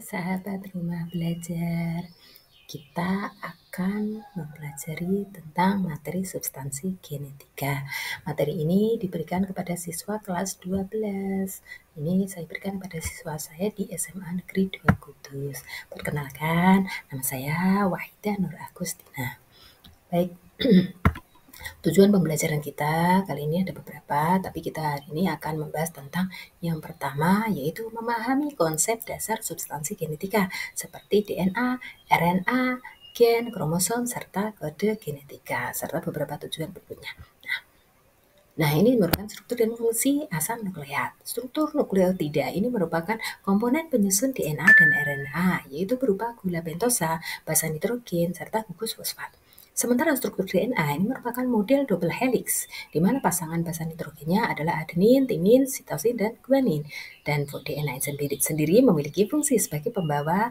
sahabat rumah belajar. Kita akan mempelajari tentang materi substansi genetika. Materi ini diberikan kepada siswa kelas 12. Ini saya berikan kepada siswa saya di SMA Negeri 2 Kudus. Perkenalkan, nama saya Wahida Nur Agustina. Baik, tujuan pembelajaran kita kali ini ada beberapa, tapi kita hari ini akan membahas tentang yang pertama, yaitu memahami konsep dasar substansi genetika seperti DNA, RNA, gen, kromosom, serta kode genetika, serta beberapa tujuan berikutnya. Nah, ini merupakan struktur dan fungsi asam nukleat. Struktur nukleotida ini merupakan komponen penyusun DNA dan RNA, yaitu berupa gula pentosa, basa nitrogen, serta gugus fosfat. Sementara struktur DNA ini merupakan model double helix, di mana pasangan basa nitrogennya adalah adenin, timin, sitosin, dan guanin. Dan DNA sendiri memiliki fungsi sebagai pembawa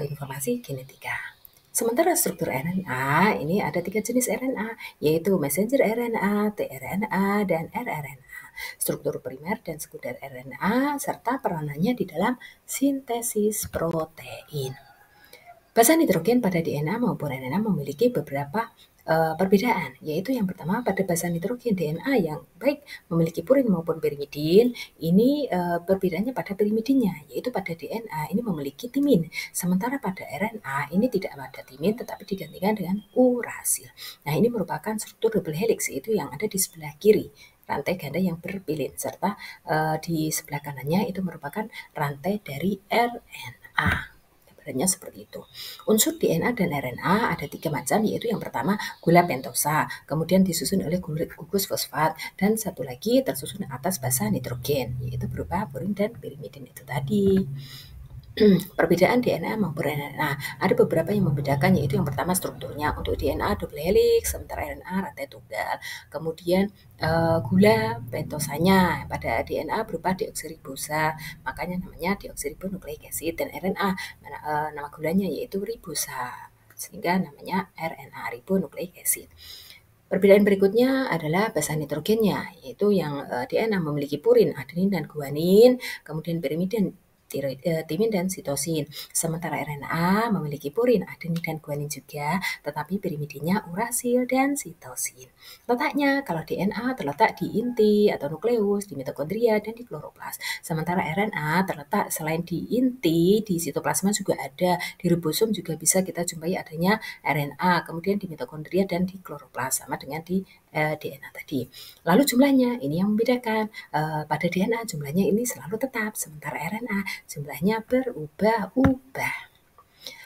informasi genetika. Sementara struktur RNA, ini ada 3 jenis RNA, yaitu messenger RNA, tRNA, dan rRNA. Struktur primer dan sekunder RNA, serta peranannya di dalam sintesis protein. Basa nitrogen pada DNA maupun RNA memiliki beberapa perbedaan, yaitu yang pertama pada basa nitrogen DNA yang baik memiliki purin maupun pirimidin, ini perbedaannya pada pirimidinnya, yaitu pada DNA ini memiliki timin, sementara pada RNA ini tidak ada timin tetapi digantikan dengan urasil. Nah, ini merupakan struktur double helix, yaitu yang ada di sebelah kiri, rantai ganda yang berpilin, serta di sebelah kanannya itu merupakan rantai dari RNA. Seperti itu. Unsur DNA dan RNA ada 3 macam, yaitu yang pertama gula pentosa, kemudian disusun oleh gugus fosfat, dan satu lagi tersusun atas basa nitrogen, yaitu berupa purin dan pirimidin itu tadi. Perbedaan DNA maupun RNA, ada beberapa yang membedakan, yaitu yang pertama strukturnya. Untuk DNA double helix, sementara RNA rantai tunggal. Kemudian gula pentosanya pada DNA berupa deoksiribosa, makanya namanya deoksiribonukleik acid, dan RNA nama gulanya yaitu ribosa, sehingga namanya RNA ribonukleik acid. Perbedaan berikutnya adalah basa nitrogennya, yaitu yang DNA memiliki purin, adenin, dan guanin, kemudian pirimidin, timin, dan sitosin. Sementara RNA memiliki purin, adenin, dan guanin juga, tetapi pirimidinnya urasil dan sitosin. Letaknya, kalau DNA terletak di inti atau nukleus, di mitokondria, dan di kloroplas. Sementara RNA terletak selain di inti, di sitoplasma juga ada, di ribosom juga bisa kita jumpai adanya RNA, kemudian di mitokondria dan di kloroplas, sama dengan di DNA tadi. Lalu jumlahnya, ini yang membedakan. Pada DNA jumlahnya ini selalu tetap, sementara RNA jumlahnya berubah-ubah.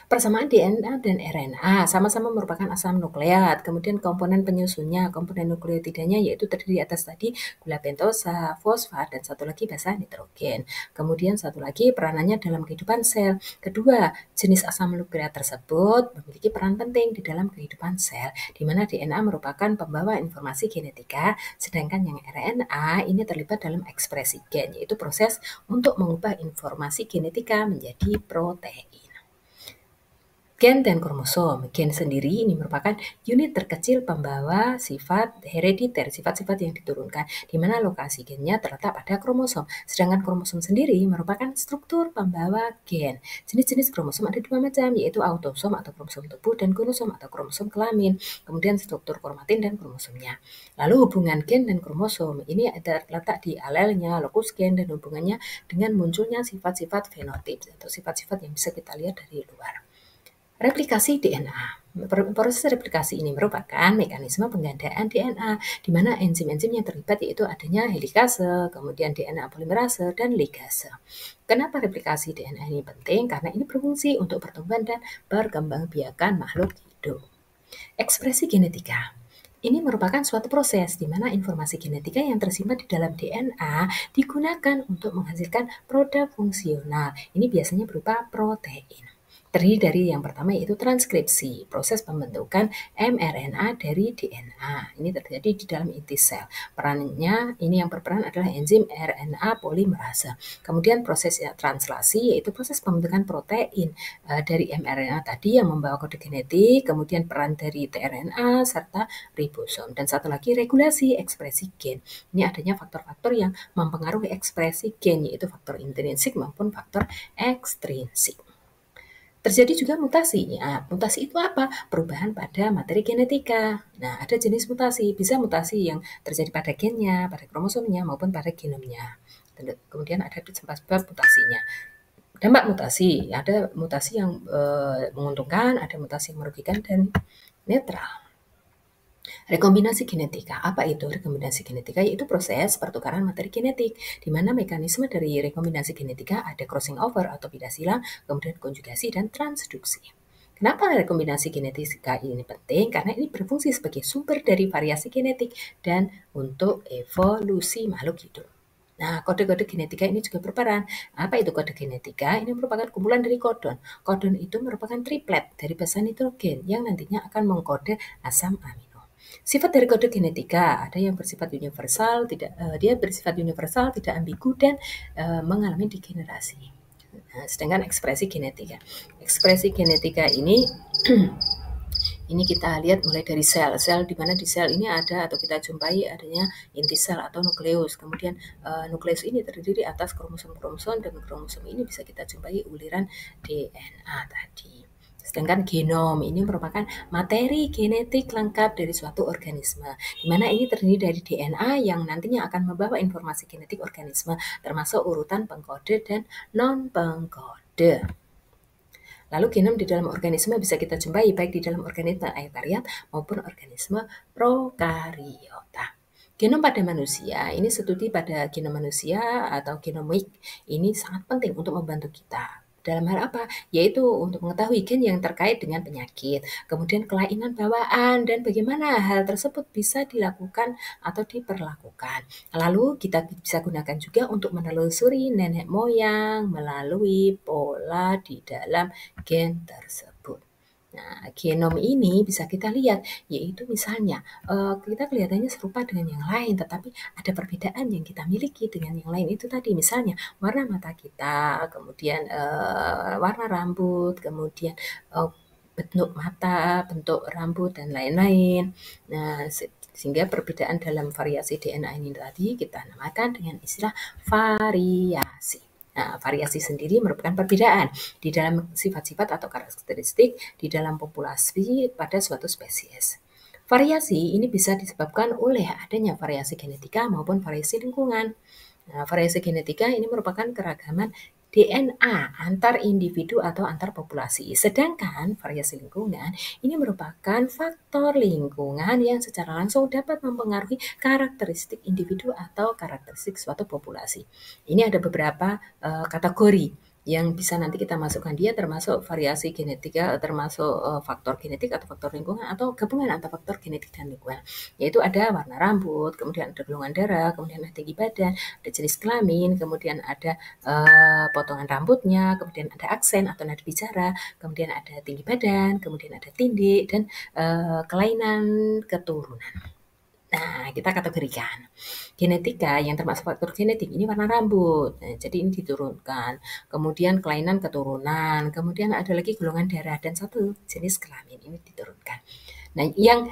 Persamaan DNA dan RNA sama-sama merupakan asam nukleat. Kemudian komponen penyusunnya, komponen nukleotidanya yaitu terdiri atas tadi gula pentosa, fosfat, dan satu lagi basa nitrogen. Kemudian satu lagi peranannya dalam kehidupan sel. Kedua, jenis asam nukleat tersebut memiliki peran penting di dalam kehidupan sel, di mana DNA merupakan pembawa informasi genetika, sedangkan yang RNA ini terlibat dalam ekspresi gen, yaitu proses untuk mengubah informasi genetika menjadi protein. Gen dan kromosom. Gen sendiri ini merupakan unit terkecil pembawa sifat herediter, sifat-sifat yang diturunkan, di mana lokasi gennya terletak pada kromosom. Sedangkan kromosom sendiri merupakan struktur pembawa gen. Jenis-jenis kromosom ada 2 macam, yaitu autosom atau kromosom tubuh dan gonosom atau kromosom kelamin. Kemudian struktur kromatin dan kromosomnya. Lalu hubungan gen dan kromosom ini terletak di alelnya, lokus gen, dan hubungannya dengan munculnya sifat-sifat fenotip atau sifat-sifat yang bisa kita lihat dari luar. Replikasi DNA. Proses replikasi ini merupakan mekanisme penggandaan DNA, di mana enzim-enzim yang terlibat yaitu adanya helikase, kemudian DNA polimerase, dan ligase. Kenapa replikasi DNA ini penting? Karena ini berfungsi untuk pertumbuhan dan perkembangbiakan makhluk hidup. Ekspresi genetika. Ini merupakan suatu proses di mana informasi genetika yang tersimpan di dalam DNA digunakan untuk menghasilkan produk fungsional. Ini biasanya berupa protein. Terdiri dari yang pertama yaitu transkripsi, proses pembentukan mRNA dari DNA. Ini terjadi di dalam inti sel. Perannya ini yang berperan adalah enzim RNA polimerase. Kemudian proses translasi yaitu proses pembentukan protein dari mRNA tadi yang membawa kode genetik, kemudian peran dari tRNA serta ribosom. Dan satu lagi regulasi ekspresi gen. Ini adanya faktor-faktor yang mempengaruhi ekspresi gen, yaitu faktor intrinsik maupun faktor ekstrinsik. Terjadi juga mutasi. Nah, mutasi itu apa? Perubahan pada materi genetika. Nah, ada jenis mutasi. Bisa mutasi yang terjadi pada gennya, pada kromosomnya, maupun pada genomnya. Kemudian ada sebab mutasinya. Dampak mutasi, ada mutasi yang menguntungkan, ada mutasi yang merugikan, dan netral. Rekombinasi genetika. Apa itu rekombinasi genetika? Yaitu proses pertukaran materi genetik, di mana mekanisme dari rekombinasi genetika ada crossing over atau pindah silang, kemudian konjugasi dan transduksi. Kenapa rekombinasi genetika ini penting? Karena ini berfungsi sebagai sumber dari variasi genetik dan untuk evolusi makhluk hidup. Nah, kode-kode genetika ini juga berperan. Apa itu kode genetika? Ini merupakan kumpulan dari kodon. Kodon itu merupakan triplet dari basa nitrogen yang nantinya akan mengkode asam amino. Sifat dari kode genetika ada yang bersifat universal, dia bersifat universal, tidak ambigu, dan mengalami degenerasi. Nah, sedangkan ekspresi genetika ini ini kita lihat mulai dari sel di mana di sel ini ada atau kita jumpai adanya inti sel atau nukleus. Kemudian nukleus ini terdiri atas kromosom-kromosom, dan kromosom ini bisa kita jumpai uliran DNA tadi. Sedangkan genom ini merupakan materi genetik lengkap dari suatu organisme, di mana ini terdiri dari DNA yang nantinya akan membawa informasi genetik organisme, termasuk urutan pengkode dan non-pengkode. Lalu genom di dalam organisme bisa kita jumpai baik di dalam organisme eukariot maupun organisme prokariota. Genom pada manusia, ini studi pada genom manusia atau genomik ini sangat penting untuk membantu kita. Dalam hal apa? Yaitu untuk mengetahui gen yang terkait dengan penyakit, kemudian kelainan bawaan, dan bagaimana hal tersebut bisa dilakukan atau diperlakukan. Lalu kita bisa gunakan juga untuk menelusuri nenek moyang melalui pola di dalam gen tersebut. Nah, genom ini bisa kita lihat, yaitu misalnya kita kelihatannya serupa dengan yang lain, tetapi ada perbedaan yang kita miliki dengan yang lain itu tadi. Misalnya warna mata kita, kemudian warna rambut, kemudian bentuk mata, bentuk rambut, dan lain-lain. Nah, sehingga perbedaan dalam variasi DNA ini tadi kita namakan dengan istilah variasi. Nah, variasi sendiri merupakan perbedaan di dalam sifat-sifat atau karakteristik di dalam populasi pada suatu spesies. Variasi ini bisa disebabkan oleh adanya variasi genetika maupun variasi lingkungan. Nah, variasi genetika ini merupakan keragaman DNA antar individu atau antar populasi. Sedangkan variasi lingkungan ini merupakan faktor lingkungan yang secara langsung dapat mempengaruhi karakteristik individu atau karakteristik suatu populasi. Ini ada beberapa kategori yang bisa nanti kita masukkan dia, termasuk variasi genetika, termasuk faktor genetik atau faktor lingkungan, atau gabungan antara faktor genetik dan lingkungan. Yaitu ada warna rambut, kemudian ada golongan darah, kemudian ada tinggi badan, ada jenis kelamin, kemudian ada potongan rambutnya, kemudian ada aksen atau nada bicara, kemudian ada tinggi badan, kemudian ada tindik, dan kelainan keturunan. Nah, kita kategorikan. Genetika yang termasuk faktor genetik ini warna rambut. Nah, jadi ini diturunkan. Kemudian kelainan keturunan, kemudian ada lagi golongan darah, dan satu jenis kelamin ini diturunkan. Nah, yang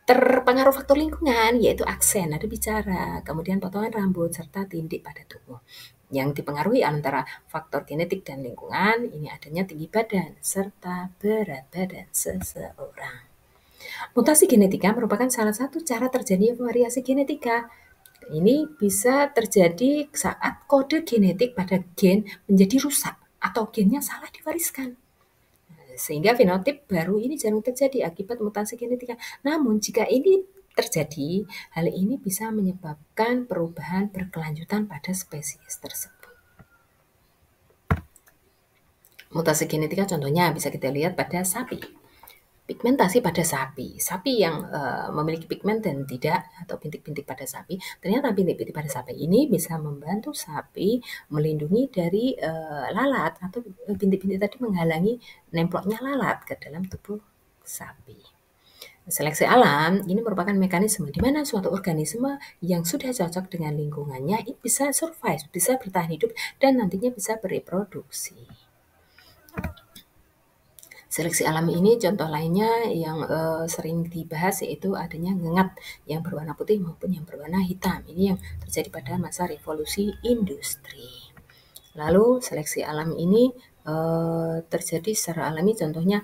terpengaruh faktor lingkungan yaitu aksen, nada bicara, kemudian potongan rambut, serta tindik pada tubuh. Yang dipengaruhi antara faktor genetik dan lingkungan, ini adanya tinggi badan, serta berat badan seseorang. Mutasi genetika merupakan salah satu cara terjadinya variasi genetika. Ini bisa terjadi saat kode genetik pada gen menjadi rusak atau gennya salah diwariskan. Sehingga fenotip baru ini jarang terjadi akibat mutasi genetika. Namun jika ini terjadi, hal ini bisa menyebabkan perubahan berkelanjutan pada spesies tersebut. Mutasi genetika contohnya bisa kita lihat pada sapi. Pigmentasi pada sapi. Sapi yang memiliki pigmen dan tidak, atau bintik-bintik pada sapi, ternyata bintik-bintik pada sapi ini bisa membantu sapi melindungi dari lalat, atau bintik-bintik tadi menghalangi nemploknya lalat ke dalam tubuh sapi. Seleksi alam ini merupakan mekanisme di mana suatu organisme yang sudah cocok dengan lingkungannya ini bisa survive, bisa bertahan hidup, dan nantinya bisa bereproduksi. Seleksi alam ini contoh lainnya yang sering dibahas yaitu adanya ngengat yang berwarna putih maupun yang berwarna hitam. Ini yang terjadi pada masa revolusi industri. Lalu seleksi alam ini terjadi secara alami. Contohnya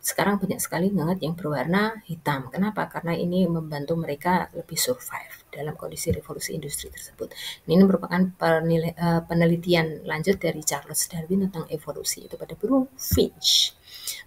sekarang banyak sekali ngengat yang berwarna hitam. Kenapa? Karena ini membantu mereka lebih survive dalam kondisi revolusi industri tersebut. Ini merupakan penelitian lanjut dari Charles Darwin tentang evolusi itu pada burung finch.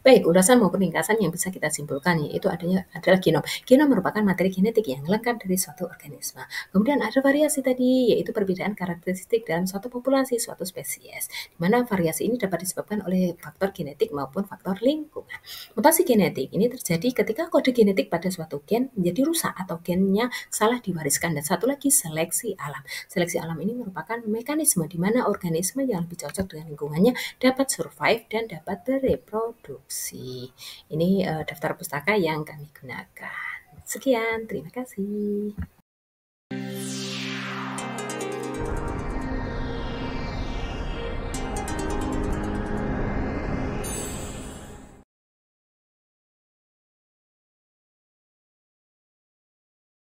Baik, ulasan maupun ringkasan yang bisa kita simpulkan yaitu adalah genom. Genom merupakan materi genetik yang lengkap dari suatu organisme. Kemudian ada variasi tadi, yaitu perbedaan karakteristik dalam suatu populasi, suatu spesies, di mana variasi ini dapat disebabkan oleh faktor genetik maupun faktor lingkungan. Mutasi genetik ini terjadi ketika kode genetik pada suatu gen menjadi rusak atau gennya salah diwariskan. Dan satu lagi, seleksi alam. Seleksi alam ini merupakan mekanisme di mana organisme yang lebih cocok dengan lingkungannya dapat survive dan dapat bereproduksi. Ini daftar pustaka yang kami gunakan. Sekian, terima kasih.